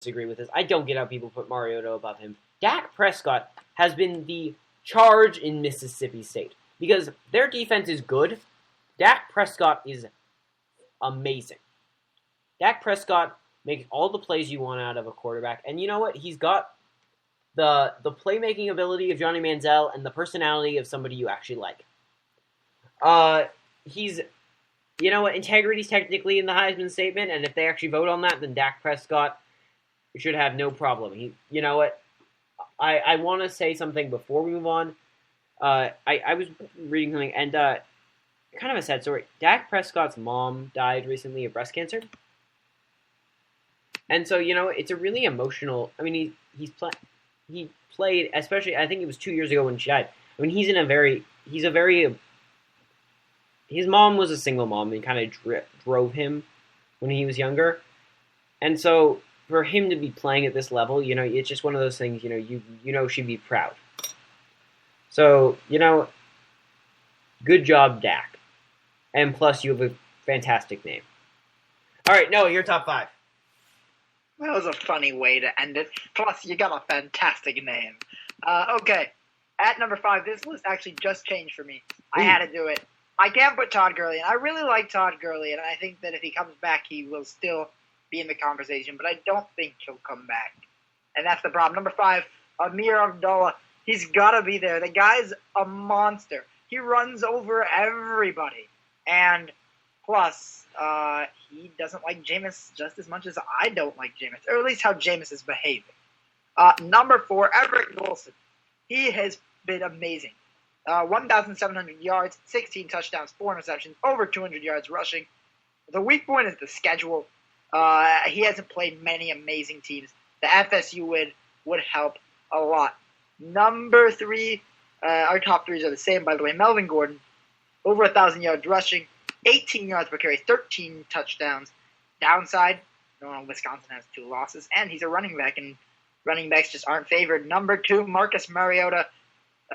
disagree with this. I don't get how people put Mariota above him. Dak Prescott has been the charge in Mississippi State because their defense is good. Dak Prescott is amazing. Dak Prescott makes all the plays you want out of a quarterback, and you know what? He's got the playmaking ability of Johnny Manziel and the personality of somebody you actually like. He's, you know what? Integrity is technically in the Heisman statement, and if they actually vote on that, then Dak Prescott should have no problem. You know what? I want to say something before we move on. I was reading something, and kind of a sad story. Dak Prescott's mom died recently of breast cancer. And so, you know, it's a really emotional. I mean, he played, especially. I think it was 2 years ago when she died. I mean, his mom was a single mom and kind of drove him when he was younger, and so for him to be playing at this level, you know, it's just one of those things. You know, you know she'd be proud. So, you know, good job, Dak, and plus you have a fantastic name. All right, Noah, your top five. That was a funny way to end it. Plus, you got a fantastic name. Okay, at number 5, this list actually just changed for me. I had to do it. I can't put Todd Gurley, and I really like Todd Gurley, and I think that if he comes back, he will still be in the conversation, but I don't think he'll come back. And that's the problem. Number 5, Amir Abdullah. He's got to be there. The guy's a monster. He runs over everybody. And plus, he doesn't like Jameis just as much as I don't like Jameis, or at least how Jameis is behaving. Number 4, Everett Wilson. He has been amazing. 1,700 yards, 16 touchdowns, 4 interceptions, over 200 yards rushing. The weak point is the schedule. He hasn't played many amazing teams. The FSU win would help a lot. Number 3, our top 3s are the same, by the way. Melvin Gordon, over 1,000 yards rushing, 18 yards per carry, 13 touchdowns. Downside, no, Wisconsin has 2 losses, and he's a running back, and running backs just aren't favored. Number 2, Marcus Mariota,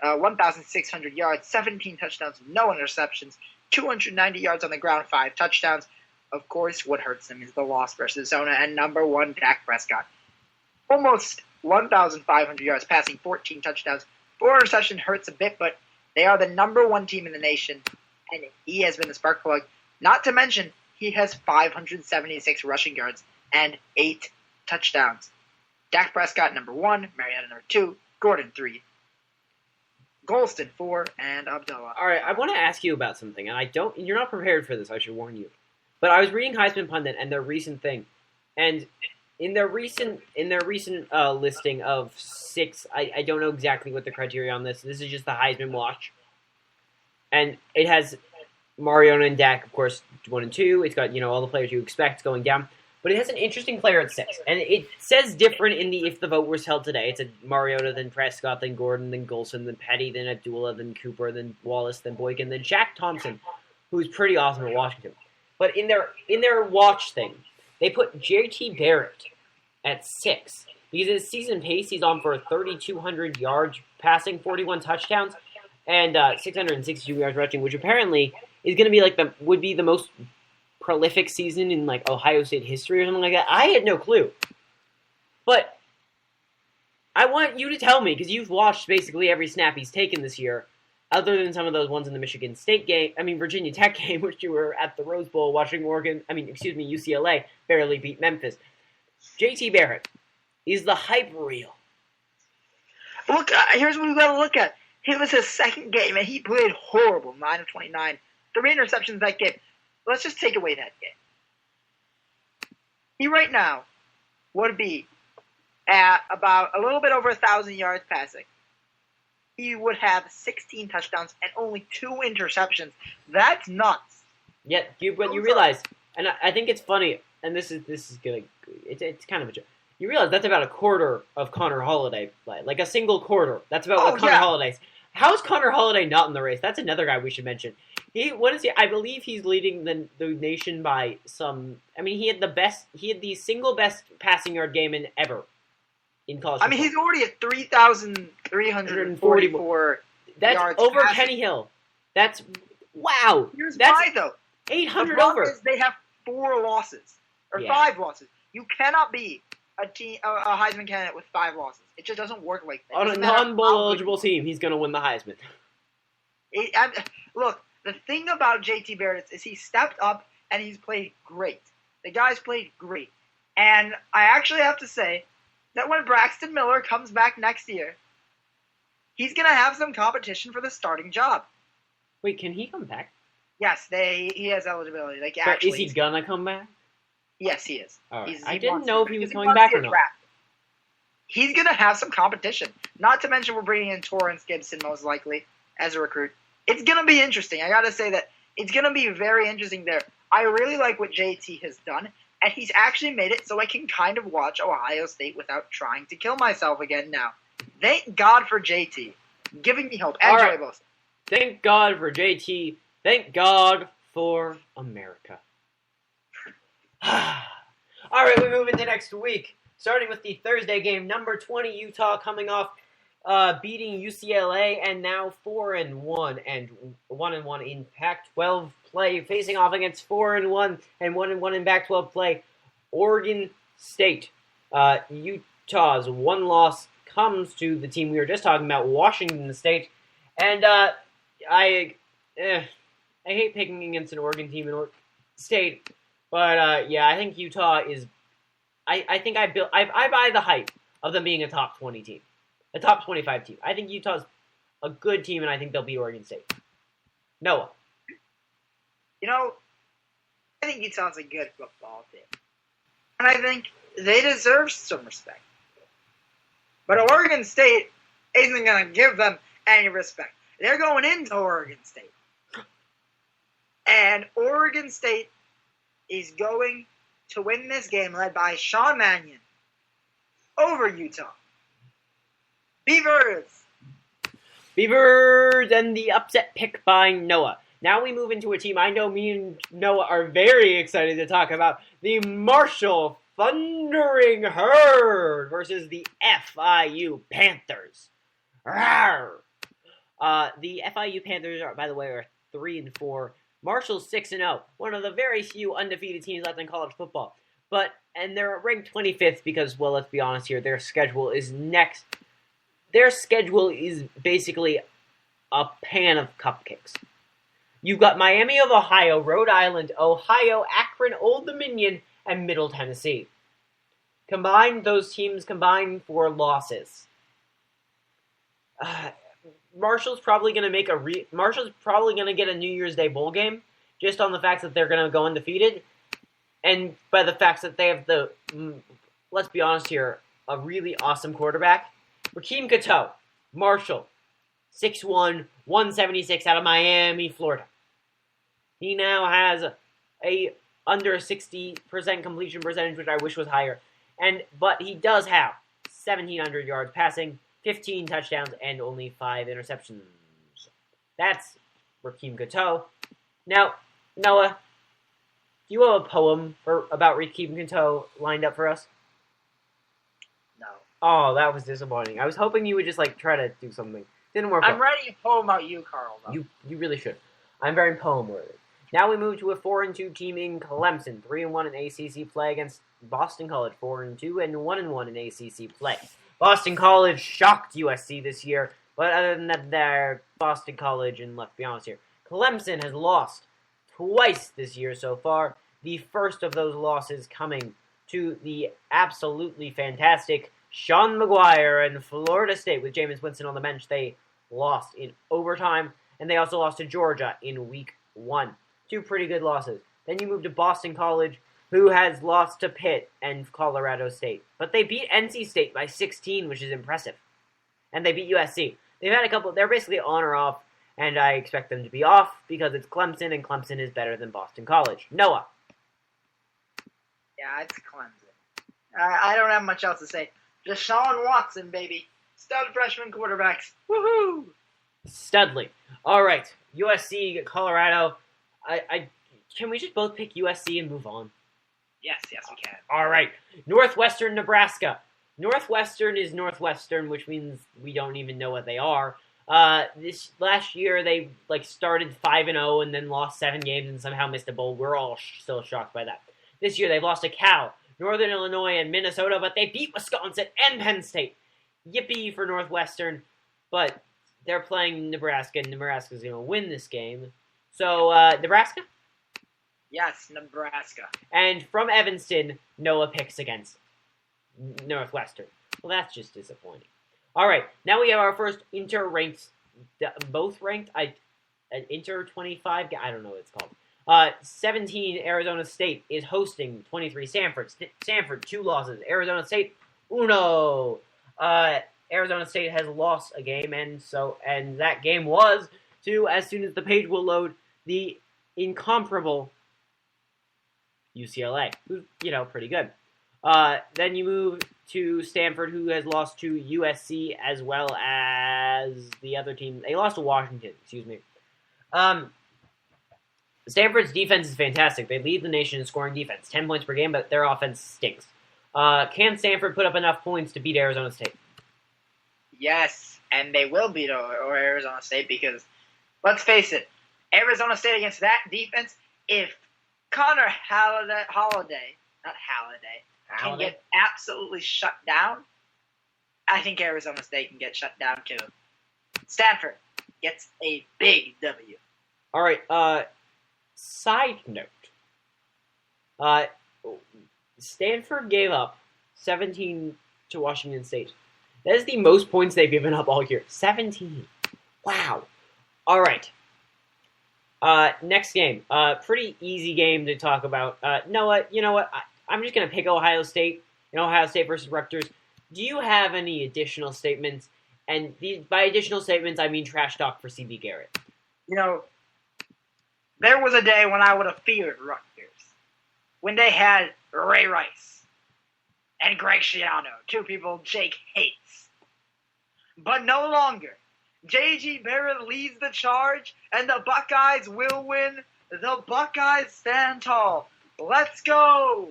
1,600 yards, 17 touchdowns, no interceptions, 290 yards on the ground, 5 touchdowns. Of course, what hurts him is the loss versus Arizona. And number 1, Dak Prescott. Almost 1,500 yards passing, 14 touchdowns. 4 interceptions hurts a bit, but they are the number 1 team in the nation, and he has been the spark plug. Not to mention, he has 576 rushing yards and 8 touchdowns. Dak Prescott, number 1, Mariota, number 2, Gordon, 3, Golston, 4, and Abdullah. All right, I want to ask you about something, and you're not prepared for this, I should warn you. But I was reading Heisman Pundit and their recent thing, and in their recent listing of 6, I don't know exactly what the criteria on this. This is just the Heisman watch, and it has Mariota and Dak, of course, 1 and 2. It's got all the players you expect going down, but it has an interesting player at 6, and it says different in the if the vote was held today. It's a Mariota, then Prescott, then Gordon, then Golson, then Petty, then Abdullah, then Cooper, then Wallace, then Boykin, then Shaq Thompson, who's pretty awesome at Washington. But in their watch thing, they put J.T. Barrett at 6. Because his season pace, he's on for 3,200 yards passing, 41 touchdowns, and 662 yards rushing, which apparently is going to be would be the most prolific season in Ohio State history or something like that. I had no clue. But I want you to tell me, because you've watched basically every snap he's taken this year, other than some of those ones in the Michigan State game, Virginia Tech game, which you were at the Rose Bowl watching UCLA barely beat Memphis. J.T. Barrett, is the hype real? Look, here's what we've got to look at. It was his second game, and he played horrible, 9 of 29. 3 interceptions that game. Let's just take away that game. He right now would be at about a little bit over 1,000 yards passing. He would have 16 touchdowns and only 2 interceptions. That's nuts. Yeah, but you realize, and I think it's funny, and this is good. It's kind of a joke. You realize that's about a quarter of Connor Holiday play, like a single quarter. That's about what Connor Holiday's. How is Connor Holiday not in the race? That's another guy we should mention. I believe he's leading the nation by some. He had the single best passing yard game ever in college football. He's already at 3,344 That's yards over passing. Kenny Hill. That's wow. Here's that's why though. 800 the over. Is they have 4 losses or 5 losses. You cannot be a team, a Heisman candidate with 5 losses. It just doesn't work like that. On a non-bowl eligible team, he's going to win the Heisman. Look, the thing about JT Barrett is he stepped up and he's played great. The guy's played great. And I actually have to say that when Braxton Miller comes back next year, he's going to have some competition for the starting job. Wait, can he come back? Yes, he has eligibility. Like, but actually, is he going to come back? Yes, he is. Right. I didn't know if he was coming back or not. He's going to have some competition. Not to mention we're bringing in Torrance Gibson most likely as a recruit. It's going to be interesting. I got to say that it's going to be very interesting there. I really like what JT has done, and he's actually made it so I can kind of watch Ohio State without trying to kill myself again now. Thank God for JT. Giving me hope. And Joey Bosa. Thank God for JT. Thank God for America. All right, we move into next week. Starting with the Thursday game, number 20 Utah coming off beating UCLA and now 4-1 and 1-1 in Pac-12 play, facing off against 4-1 and 1-1 in Pac-12 play, Oregon State. Utah's one loss comes to the team we were just talking about, Washington State, and I hate picking against an Oregon team in Oregon State, but yeah, I think Utah is. I think I buy the hype of them being a top 20 team, a top 25 team. I think Utah's a good team, and I think they'll beat Oregon State. Noah. I think Utah's a good football team, and I think they deserve some respect. But Oregon State isn't going to give them any respect. They're going into Oregon State, and Oregon State is going to win this game led by Sean Mannion over Utah. Beavers! Beavers and the upset pick by Noah. Now we move into a team I know me and Noah are very excited to talk about. The Marshall Thundering Herd versus the FIU Panthers. Rawr! The FIU Panthers, by the way, are 3-4. Marshall's 6-0, one of the very few undefeated teams left in college football. And they're ranked 25th because, well, let's be honest here, their schedule is next. Their schedule is basically a pan of cupcakes. You've got Miami of Ohio, Rhode Island, Ohio, Akron, Old Dominion, and Middle Tennessee. Those teams combine for losses. Marshall's probably going to get a New Year's Day bowl game, just on the fact that they're going to go undefeated, and by the fact that they have let's be honest here, a really awesome quarterback. Rakeem Cateau, Marshall, 6'1", 176 out of Miami, Florida. He now has a under 60% completion percentage, which I wish was higher, but he does have 1,700 yards passing, 15 touchdowns, and only 5 interceptions. That's Rakeem Cateau. Now, Noah, do you have a poem about Rakeem Cateau lined up for us? No. Oh, that was disappointing. I was hoping you would just try to do something. Didn't work. I'm writing a poem about you, Carl. Though. You really should. I'm very poem worthy. Now we move to a 4-2 team in Clemson, 3-1 in ACC play against Boston College, 4-2 and 1-1 in ACC play. Boston College shocked USC this year, but other than that, they're Boston College, and let's be honest here, Clemson has lost twice this year so far, the first of those losses coming to the absolutely fantastic Sean McGuire and Florida State with Jameis Winston on the bench. They lost in overtime, and they also lost to Georgia in week 1. 2 pretty good losses. Then you move to Boston College, who has lost to Pitt and Colorado State. But they beat NC State by 16, which is impressive. And they beat USC. They've had a couple, they're basically on or off, and I expect them to be off because it's Clemson, and Clemson is better than Boston College. Noah. Yeah, it's Clemson. I don't have much else to say. Deshaun Watson, baby. Stud freshman quarterbacks. Woohoo! Studley. All right. USC, Colorado. Can we just both pick USC and move on? Yes, we can. All right. Northwestern, Nebraska. Northwestern is Northwestern, which means we don't even know what they are. This last year, they started 5-0 and then lost 7 games and somehow missed a bowl. We're all still shocked by that. This year, they've lost to Cal, Northern Illinois, and Minnesota, but they beat Wisconsin and Penn State. Yippee for Northwestern, but they're playing Nebraska, and Nebraska's going to win this game. So, Nebraska? Yes, Nebraska. And from Evanston, Noah picks against Northwestern. Well, that's just disappointing. All right, now we have our first inter-ranked, both ranked, inter-25, I don't know what it's called. 17, Arizona State is hosting 23, Stanford. Stanford, 2 losses. Arizona State, uno. Arizona State has lost a game, and that game was to, as soon as the page will load, the incomparable UCLA, who's, pretty good. Then you move to Stanford, who has lost to USC as well as the other team. They lost to Washington, excuse me. Stanford's defense is fantastic. They lead the nation in scoring defense, 10 points per game, but their offense stinks. Can Stanford put up enough points to beat Arizona State? Yes, and they will beat Arizona State because, let's face it, Arizona State against that defense, if Connor Holiday can get absolutely shut down, I think Arizona State can get shut down too. Stanford gets a big W. All right, side note. Stanford gave up 17 to Washington State. That is the most points they've given up all year. 17. Wow. All right. Next game. Pretty easy game to talk about. Noah, you know what? I'm just going to pick Ohio State. Ohio State versus Rutgers. Do you have any additional statements? And by additional statements, I mean trash talk for C.B. Garrett. There was a day when I would have feared Rutgers. When they had Ray Rice and Greg Schiano, 2 people Jake hates. But no longer. J.G. Barrett leads the charge, and the Buckeyes will win. The Buckeyes stand tall. Let's go!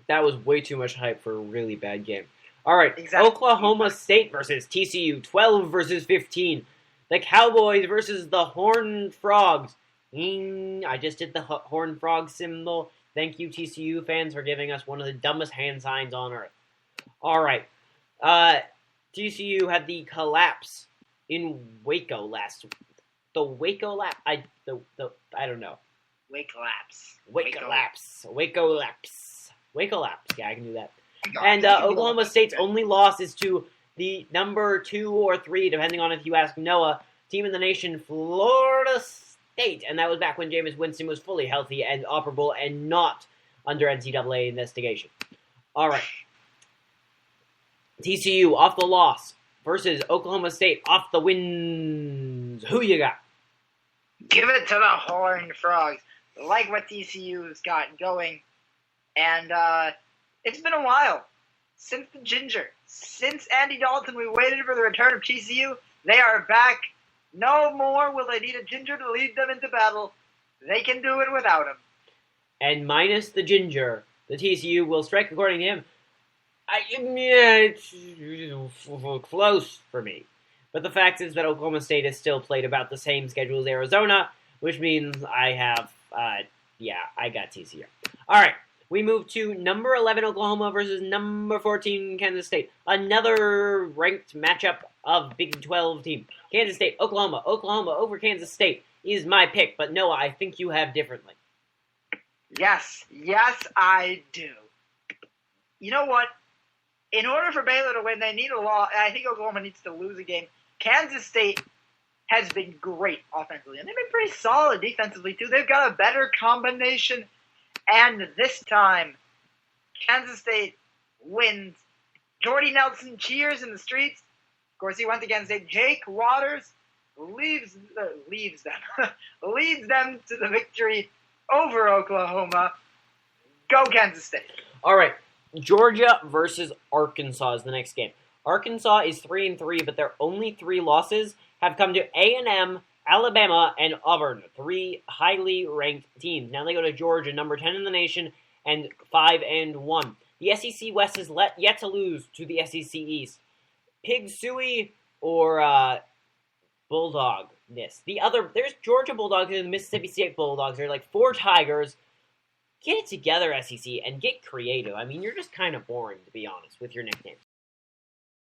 That was way too much hype for a really bad game. All right, exactly. Oklahoma State versus TCU, 12 versus 15. The Cowboys versus the Horned Frogs. I just did the Horned Frog symbol. Thank you, TCU fans, for giving us one of the dumbest hand signs on earth. All right, TCU had the collapse in Waco last week. The Waco lapse? I don't know. Waco lapse. Waco lapse. Yeah, I can do that. And Oklahoma State's only loss is to the number 2 or 3, depending on if you ask Noah, team in the nation, Florida State. And that was back when Jameis Winston was fully healthy and operable and not under NCAA investigation. All right. TCU off the loss versus Oklahoma State off the wins. Who you got? Give it to the Horned Frogs. Like what TCU's got going. And it's been a while since the Ginger. Since Andy Dalton, we waited for the return of TCU. They are back. No more will they need a Ginger to lead them into battle. They can do it without him. And minus the Ginger, the TCU will strike according to him. It's close for me. But the fact is that Oklahoma State has still played about the same schedule as Arizona, which means I have, I got TCU. All right, we move to number 11 Oklahoma versus number 14 Kansas State. Another ranked matchup of Big 12 team. Kansas State, Oklahoma. Oklahoma over Kansas State is my pick, but Noah, I think you have differently. Yes, I do. You know what? In order for Baylor to win, they need a loss. I think Oklahoma needs to lose a game. Kansas State has been great offensively, and they've been pretty solid defensively, too. They've got a better combination, and this time, Kansas State wins. Jordy Nelson cheers in the streets. Of course, he went against it. Jake Waters leads them to the victory over Oklahoma. Go Kansas State. All right. Georgia versus Arkansas is the next game. Arkansas is 3-3, but their only 3 losses have come to A&M, Alabama, and Auburn, 3 highly ranked teams. Now they go to Georgia, number 10 in the nation, and 5-1. The SEC West is yet to lose to the SEC East. Pig Suey or Bulldog-ness. There's Georgia Bulldogs and the Mississippi State Bulldogs. There are like 4 Tigers, get it together, SEC, and get creative. I mean, you're just kind of boring, to be honest, with your nicknames.